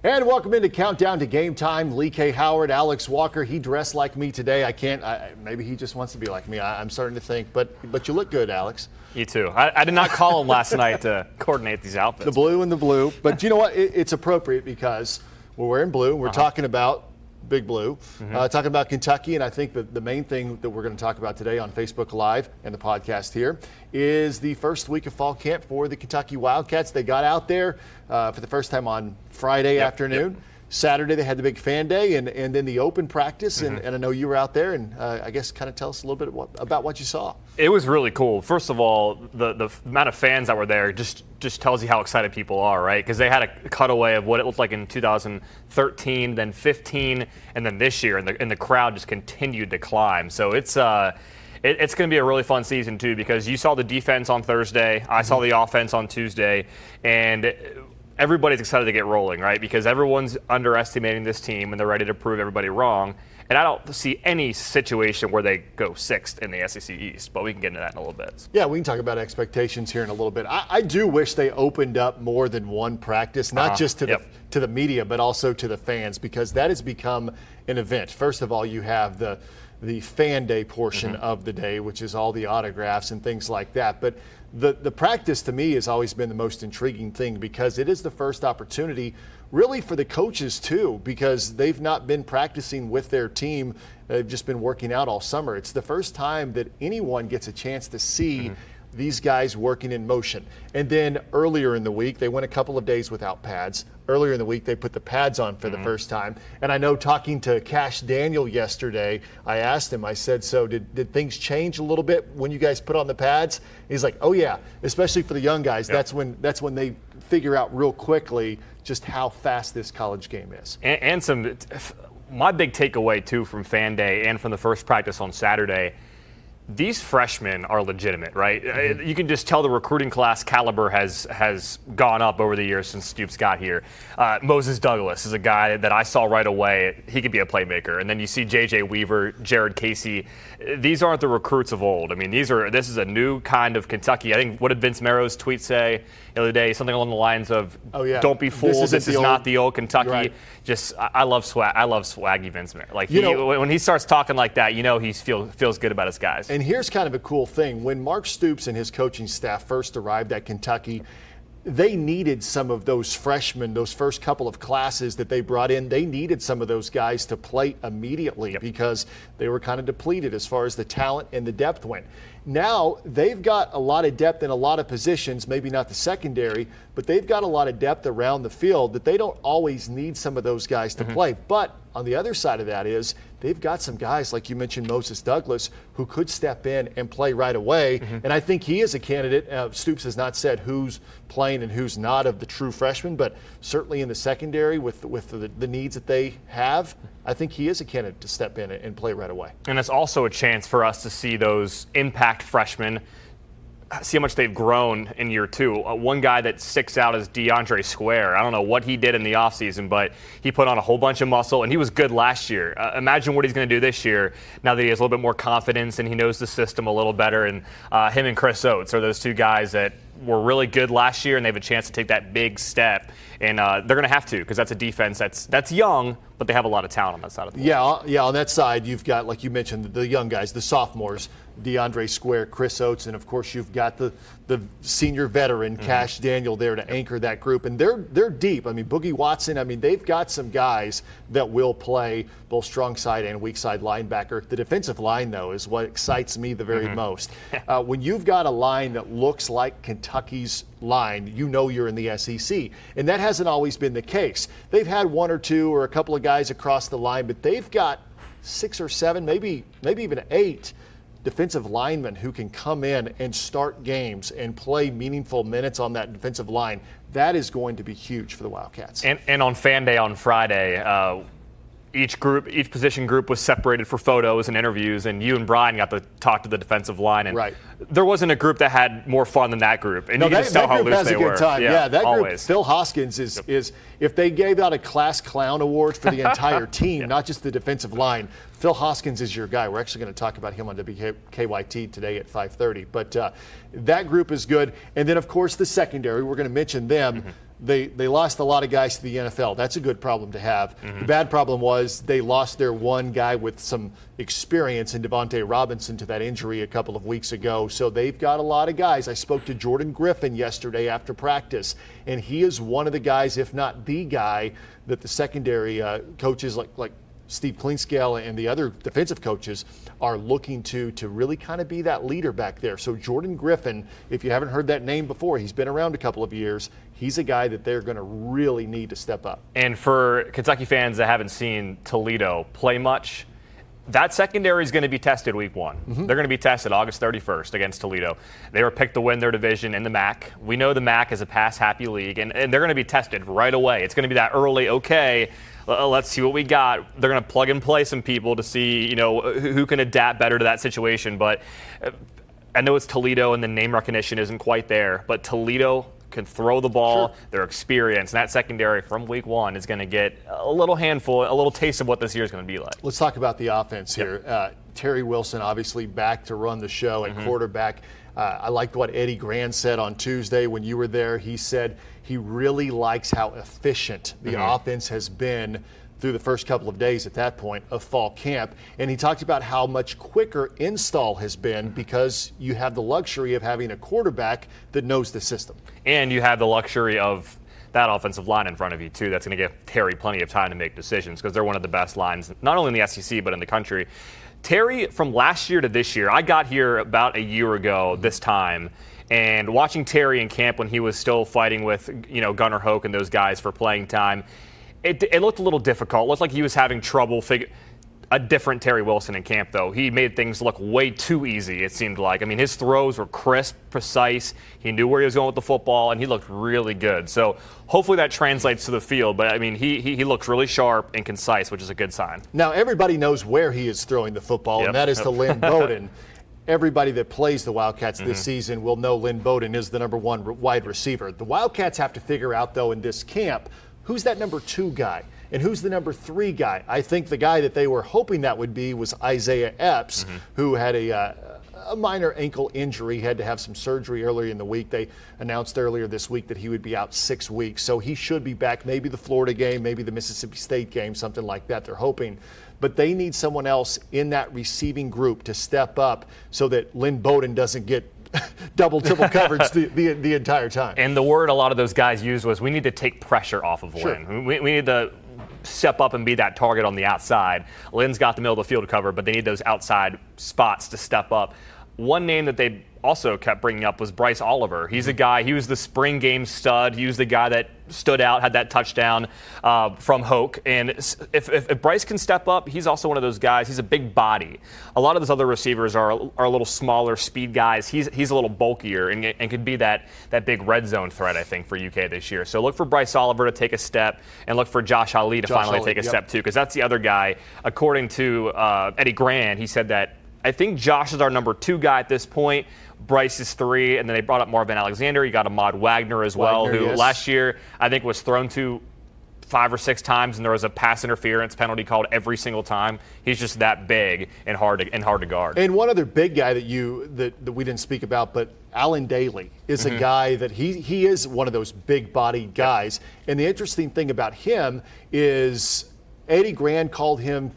And welcome into Countdown to Game Time. Lee K. Howard, Alex Walker. He dressed like me today. Maybe he just wants to be like me. I'm starting to think. But you look good, Alex. You too. I did not call him last night to coordinate these outfits. The blue and the blue. But you know what? It's appropriate because we're wearing blue. We're talking about Big Blue, talking about Kentucky. And I think that the main thing that we're going to talk about today on Facebook Live and the podcast here is the first week of fall camp for the Kentucky Wildcats. They got out there for the first time on Friday afternoon. Saturday, they had the big fan day and then the open practice. And I know you were out there, and I guess kind of tell us a little bit about what you saw. It was really cool. First of all, the amount of fans that were there just tells you how excited people are, right? Because they had a cutaway of what it looked like in 2013, then 15, and then this year, and the crowd just continued to climb. So it's going to be a really fun season, too, because you saw the defense on Thursday. I saw the offense on Tuesday. And everybody's excited to get rolling, right? Because everyone's underestimating this team, and they're ready to prove everybody wrong. And I don't see any situation where they go sixth in the SEC East, but we can get into that in a little bit. Yeah, we can talk about expectations here in a little bit. I do wish they opened up more than one practice, not just to the media, but also to the fans, because that has become an event. First of all, you have the fan day portion of the day, which is all the autographs and things like that. But the practice to me has always been the most intriguing thing, because it is the first opportunity really for the coaches too, because they've not been practicing with their team. They've just been working out all summer. It's the first time that anyone gets a chance to see these guys working in motion. And then earlier in the week, they went a couple of days without pads. Earlier in the week, they put the pads on for the first time. And I know, talking to Cash Daniel yesterday, I asked him, I said, so did things change a little bit when you guys put on the pads? He's like, oh yeah, especially for the young guys. That's when they figure out real quickly just how fast this college game is. And my big takeaway too from Fan Day and from the first practice on Saturday, these freshmen are legitimate, right? You can just tell the recruiting class caliber has gone up over the years since Stoops got here. Moses Douglas is a guy that I saw right away. He could be a playmaker. And then you see J.J. Weaver, Jared Casey. These aren't the recruits of old. I mean, this is a new kind of Kentucky. I think, what did Vince Merrow's tweet say the other day? Something along the lines of, don't be fooled, this is not the old Kentucky. Right. I love swaggy Vince Merrow. Like, when he starts talking like that, he feels good about his guys. And here's kind of a cool thing. When Mark Stoops and his coaching staff first arrived at Kentucky, they needed some of those freshmen, those first couple of classes that they brought in. They needed some of those guys to play immediately because they were kind of depleted as far as the talent and the depth went. Now they've got a lot of depth in a lot of positions, maybe not the secondary, but they've got a lot of depth around the field that they don't always need some of those guys to play. But on the other side of that is they've got some guys, like you mentioned, Moses Douglas, who could step in and play right away. And I think he is a candidate. Stoops has not said who's playing and who's not of the true freshmen, but certainly in the secondary with the needs that they have, I think he is a candidate to step in and play right away. And it's also a chance for us to see those impact freshmen, see how much they've grown in year two. One guy that sticks out is DeAndre Square. I don't know what he did in the offseason, but he put on a whole bunch of muscle, and he was good last year. Imagine what he's going to do this year now that he has a little bit more confidence and he knows the system a little better. And him and Chris Oates are those two guys that were really good last year, and they have a chance to take that big step. And they're going to have to, because that's a defense that's young, but they have a lot of talent on that side of the ball. Yeah, on that side, you've got, like you mentioned, the young guys, the sophomores, DeAndre Square, Chris Oates, and of course you've got the senior veteran, Cash Daniel, there to anchor that group. And they're deep. I mean, Boogie Watson, they've got some guys that will play both strong side and weak side linebacker. The defensive line, though, is what excites me the very most. When you've got a line that looks like Kentucky's line, you're in the SEC. And that hasn't always been the case. They've had one or two or a couple of guys across the line, but they've got 6 or 7, maybe even 8 defensive linemen who can come in and start games and play meaningful minutes on that defensive line. That is going to be huge for the Wildcats. And on Fan Day on Friday, each position group was separated for photos and interviews, and you and Brian got to talk to the defensive line. And there wasn't a group that had more fun than that group. And you just tell how loose they were. Yeah, that always. Group, Phil Hoskins is if they gave out a class clown award for the entire team, not just the defensive line, Phil Hoskins is your guy. We're actually going to talk about him on WKYT today at 5:30. But that group is good. And then, of course, the secondary, we're going to mention them. they lost a lot of guys to the NFL. That's a good problem to have. The bad problem was they lost their one guy with some experience in Devontae Robinson to that injury a couple of weeks ago. So they've got a lot of guys. I spoke to Jordan Griffin yesterday after practice, and he is one of the guys, if not the guy, that the secondary coaches like Steve Cleanscale and the other defensive coaches are looking to really kind of be that leader back there. So Jordan Griffin, if you haven't heard that name before, he's been around a couple of years. He's a guy that they're going to really need to step up. And for Kentucky fans that haven't seen Toledo play much, that secondary is going to be tested week one. They're going to be tested August 31st against Toledo. They were picked to win their division in the MAC. We know the MAC is a pass-happy league, and they're going to be tested right away. It's going to be that early, okay, let's see what we got. They're going to plug and play some people to see, who can adapt better to that situation. But I know it's Toledo, and the name recognition isn't quite there. But Toledo can throw the ball, Sure. Their experience, and that secondary from week one is going to get a little handful, a little taste of what this year is going to be like. Let's talk about the offense here. Terry Wilson obviously back to run the show at quarterback. I liked what Eddie Gran said on Tuesday when you were there. He said he really likes how efficient the offense has been through the first couple of days at that point of fall camp. And he talked about how much quicker install has been because you have the luxury of having a quarterback that knows the system. And you have the luxury of that offensive line in front of you, too. That's going to give Terry plenty of time to make decisions because they're one of the best lines, not only in the SEC, but in the country. Terry, from last year to this year, I got here about a year ago this time, and watching Terry in camp when he was still fighting with, Gunnar Hoke and those guys for playing time, it looked a little difficult. It looked like he was having trouble a different Terry Wilson in camp, though. He made things look way too easy, it seemed like. I mean, his throws were crisp, precise. He knew where he was going with the football, and he looked really good. So hopefully that translates to the field. But, I mean, he looks really sharp and concise, which is a good sign. Now, everybody knows where he is throwing the football, and that is to Lynn Bowden. Everybody that plays the Wildcats this season will know Lynn Bowden is the number one wide receiver. The Wildcats have to figure out, though, in this camp, who's that number 2 guy and who's the number 3 guy. I think the guy that they were hoping that would be was Isaiah Epps, who had a minor ankle injury, had to have some surgery earlier in the week. They announced earlier this week that he would be out 6 weeks. So he should be back, maybe the Florida game, maybe the Mississippi State game, something like that they're hoping. But they need someone else in that receiving group to step up so that Lynn Bowden doesn't get double, triple coverage the entire time. And the word a lot of those guys used was we need to take pressure off of Lynn. We need to step up and be that target on the outside. Lynn's got the middle of the field covered, but they need those outside spots to step up. One name that they also kept bringing up was Bryce Oliver. He's a guy, he was the spring game stud. He was the guy that stood out, had that touchdown from Hoke. And if Bryce can step up, he's also one of those guys. He's a big body. A lot of those other receivers are a little smaller speed guys. He's a little bulkier and could be that big red zone threat, I think, for UK this year. So look for Bryce Oliver to take a step and look for Josh Ali to finally take a step too, because that's the other guy. According to Eddie Gran, he said that I think Josh is our number 2 guy at this point. Bryce is 3, and then they brought up Marvin Alexander. You got Ahmad Wagner as well, who last year I think was thrown to 5 or 6 times, and there was a pass interference penalty called every single time. He's just that big and hard to guard. And one other big guy that we didn't speak about, but Allen Daly is a guy that he is one of those big body guys. And the interesting thing about him is Eddie Gran called him,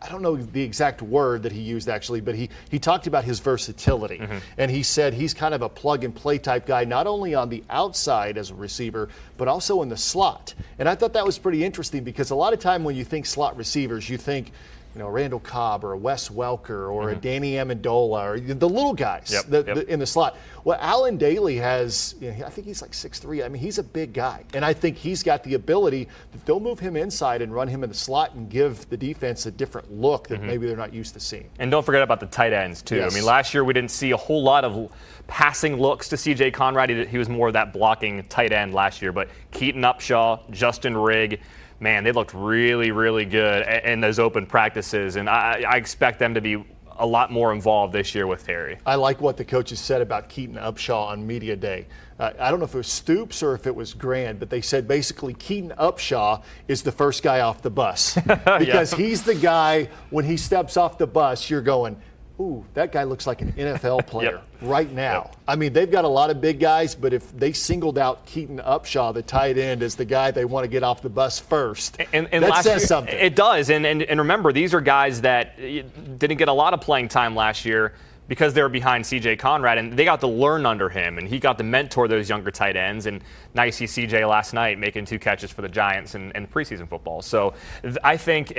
I don't know the exact word that he used actually, but he talked about his versatility. And he said he's kind of a plug-and-play type guy, not only on the outside as a receiver, but also in the slot. And I thought that was pretty interesting because a lot of time when you think slot receivers, you think, Randall Cobb or a Wes Welker or a Danny Amendola or the little guys in the slot. Well, Allen Daly has, I think he's like 6'3". I mean, he's a big guy. And I think he's got the ability that they'll move him inside and run him in the slot and give the defense a different look that maybe they're not used to seeing. And don't forget about the tight ends, too. Yes. I mean, last year we didn't see a whole lot of passing looks to C.J. Conrad. He was more of that blocking tight end last year. But Keaton Upshaw, Justin Rigg, man, they looked really, really good in those open practices, and I expect them to be a lot more involved this year with Terry. I like what the coaches said about Keaton Upshaw on Media Day. I don't know if it was Stoops or if it was Grand, but they said basically Keaton Upshaw is the first guy off the bus because he's the guy, when he steps off the bus, you're going, ooh, that guy looks like an NFL player Yep. right now. Yep. I mean, they've got a lot of big guys, but if they singled out Keaton Upshaw, the tight end, as the guy they want to get off the bus first, and that says year, something. It does. And remember, these are guys that didn't get a lot of playing time last year because they were behind C.J. Conrad, and they got to learn under him, and he got to mentor those younger tight ends. And now you see C.J. last night making 2 catches for the Giants in preseason football. So I think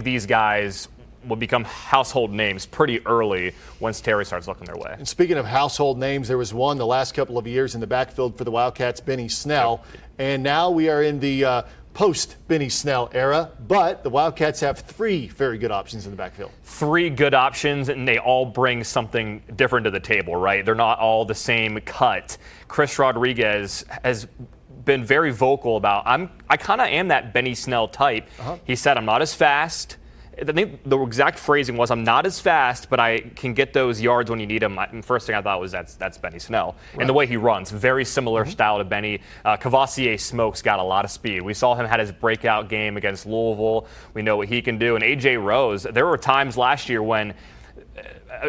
these guys will become household names pretty early once Terry starts looking their way. And speaking of household names, there was one the last couple of years in the backfield for the Wildcats, Benny Snell. Yep. And now we are in the post-Benny Snell era, but the Wildcats have 3 very good options in the backfield. 3 good options, and they all bring something different to the table, right? They're not all the same cut. Chris Rodriguez has been very vocal about, I kind of am that Benny Snell type. He said, I'm not as fast. I think the exact phrasing was, I'm not as fast, but I can get those yards when you need them. And the first thing I thought was that's Benny Snell. Right. And the way he runs, very similar style to Benny. Cavassier Smoke's got a lot of speed. We saw him had his breakout game against Louisville. We know what he can do. And A.J. Rose, there were times last year when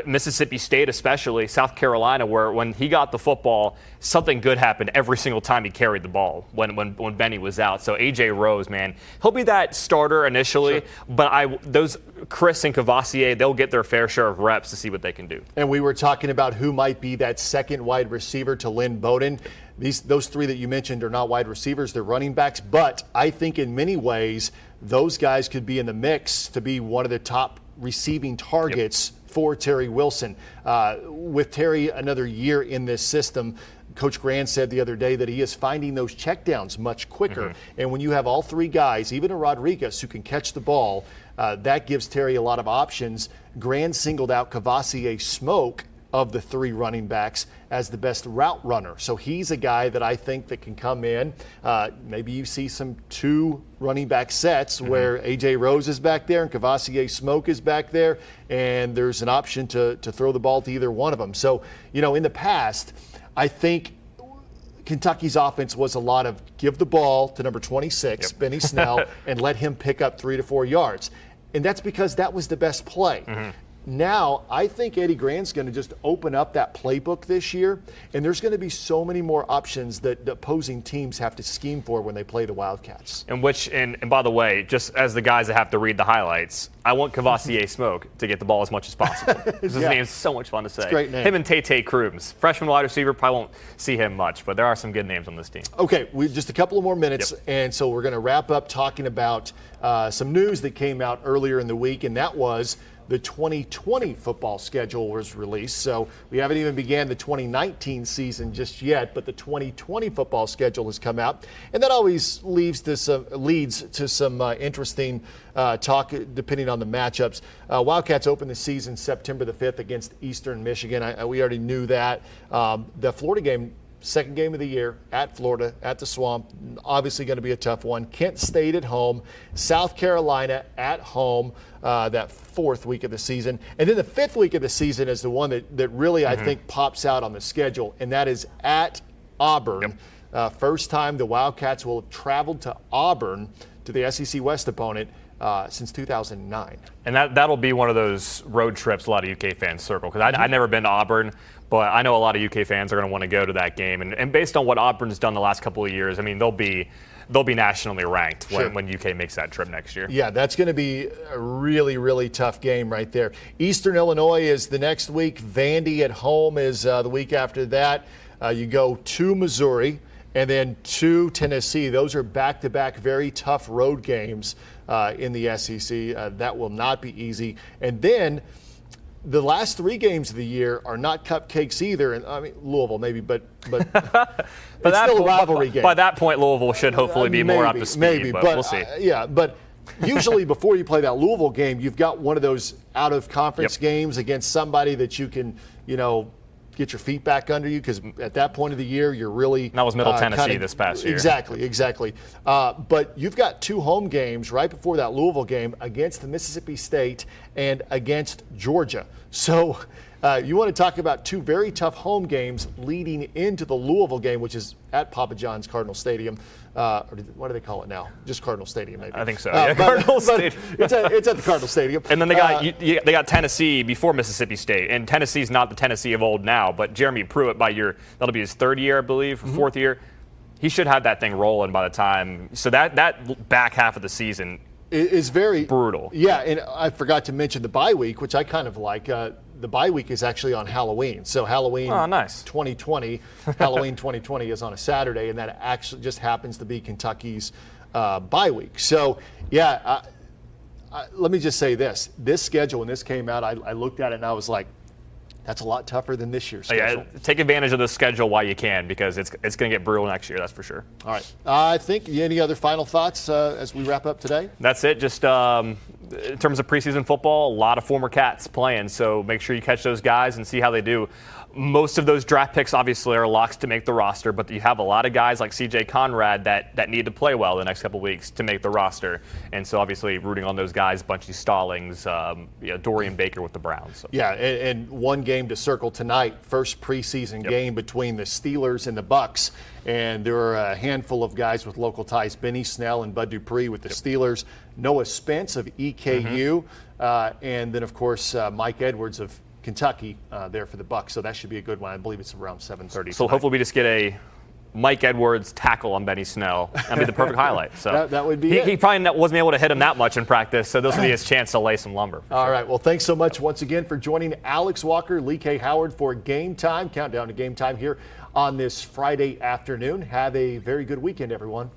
Mississippi State, especially South Carolina, where when he got the football, something good happened every single time he carried the ball when Benny was out. So A.J. Rose, man, he'll be that starter initially, sure. But those Chris and Cavassier, they'll get their fair share of reps to see what they can do. And we were talking about who might be that second wide receiver to Lynn Bowden. Those 3 that you mentioned are not wide receivers, they're running backs, but I think in many ways those guys could be in the mix to be one of the top receiving targets for Terry Wilson. With Terry another year in this system, Coach Grand said the other day that he is finding those checkdowns much quicker. And when you have all 3 guys, even a Rodriguez who can catch the ball, that gives Terry a lot of options. Grand singled out Cavassier Smoke of the 3 running backs as the best route runner. So he's a guy that I think that can come in. Maybe you see some 2 running back sets where A.J. Rose is back there and Cavassier Smoke is back there, and there's an option to throw the ball to either one of them. So, in the past, I think Kentucky's offense was a lot of give the ball to number 26, Benny Snell, and let him pick up 3 to 4 yards. And that's because that was the best play. Now, I think Eddie Grant's going to just open up that playbook this year, and there's going to be so many more options that the opposing teams have to scheme for when they play the Wildcats. And by the way, just as the guys that have to read the highlights, I want Cavassier Smoke to get the ball as much as possible. His name is so much fun to say. It's a great name. Him and Tay Crooms, freshman wide receiver, probably won't see him much, but there are some good names on this team. Okay, just a couple of more minutes, and so we're going to wrap up talking about some news that came out earlier in the week, and that was the 2020 football schedule was released. So we haven't even began the 2019 season just yet, but the 2020 football schedule has come out. And that always leads to some interesting talk depending on the matchups. Wildcats open the season September the 5th against Eastern Michigan. We already knew that. The Florida game, second game of the year at Florida, at the Swamp, obviously going to be a tough one. Kent State at home, South Carolina at home, that 4th week of the season. And then the 5th week of the season is the one that really, I think, pops out on the schedule, and that is at Auburn. First time the Wildcats will have traveled to Auburn, to the SEC West opponent, since 2009. And that'll be one of those road trips a lot of UK fans circle, because I've never been to Auburn, but I know a lot of UK fans are going to want to go to that game. And based on what Auburn's done the last couple of years, I mean, they'll be nationally ranked when UK makes that trip next year. Yeah, that's going to be a really, really tough game right there. Eastern Illinois is the next week. Vandy at home is the week after that. You go to Missouri and then to Tennessee. Those are back-to-back very tough road games in the SEC. That will not be easy. And then the last 3 games of the year are not cupcakes either. And I mean, Louisville maybe, but it's still a rivalry game. By that point, Louisville should hopefully be more up to speed, but we'll see. But usually before you play that Louisville game, you've got one of those out-of-conference games against somebody that you can, get your feet back under you, because at that point of the year, you're really that was Middle Tennessee this past year. Exactly. But you've got 2 home games right before that Louisville game against the Mississippi State and against Georgia. So You want to talk about two very tough home games leading into the Louisville game, which is at Papa John's Cardinal Stadium. What do they call it now? Just Cardinal Stadium, maybe. I think so. Cardinal Stadium. It's at the Cardinal Stadium. And then they got Tennessee before Mississippi State, and Tennessee's not the Tennessee of old now. But Jeremy Pruitt, that'll be his third year, I believe, fourth year. He should have that thing rolling by the time. So that back half of the season is very brutal. Yeah, and I forgot to mention the bye week, which I kind of like. The bye week is actually on Halloween. So Halloween 2020, Halloween 2020 is on a Saturday, and that actually just happens to be Kentucky's bye week. So, yeah, let me just say this. This schedule, when this came out, I looked at it and I was like, that's a lot tougher than this year's schedule. Yeah, take advantage of the schedule while you can, because it's going to get brutal next year, that's for sure. All right. I think any other final thoughts as we wrap up today? That's it. Just in terms of preseason football, a lot of former Cats playing, so make sure you catch those guys and see how they do. Most of those draft picks obviously are locks to make the roster, but you have a lot of guys like C.J. Conrad that need to play well the next couple weeks to make the roster. And so obviously rooting on those guys, Bunchy Stallings, Dorian Baker with the Browns. So. Yeah, and one game to circle tonight, first preseason game between the Steelers and the Bucks. And there are a handful of guys with local ties, Benny Snell and Bud Dupree with the Steelers, Noah Spence of EKU, and then, of course, Mike Edwards of Kentucky there for the Bucks. So that should be a good one. I believe it's around 7:30. So hopefully we just get a Mike Edwards tackle on Benny Snell. That'd be the perfect highlight. So that would be it. He probably wasn't able to hit him that much in practice, so this will be his chance to lay some lumber. All right. Well, thanks so much once again for joining Alex Walker, Lee K. Howard for Game Time. Countdown to Game Time here on this Friday afternoon. Have a very good weekend, everyone.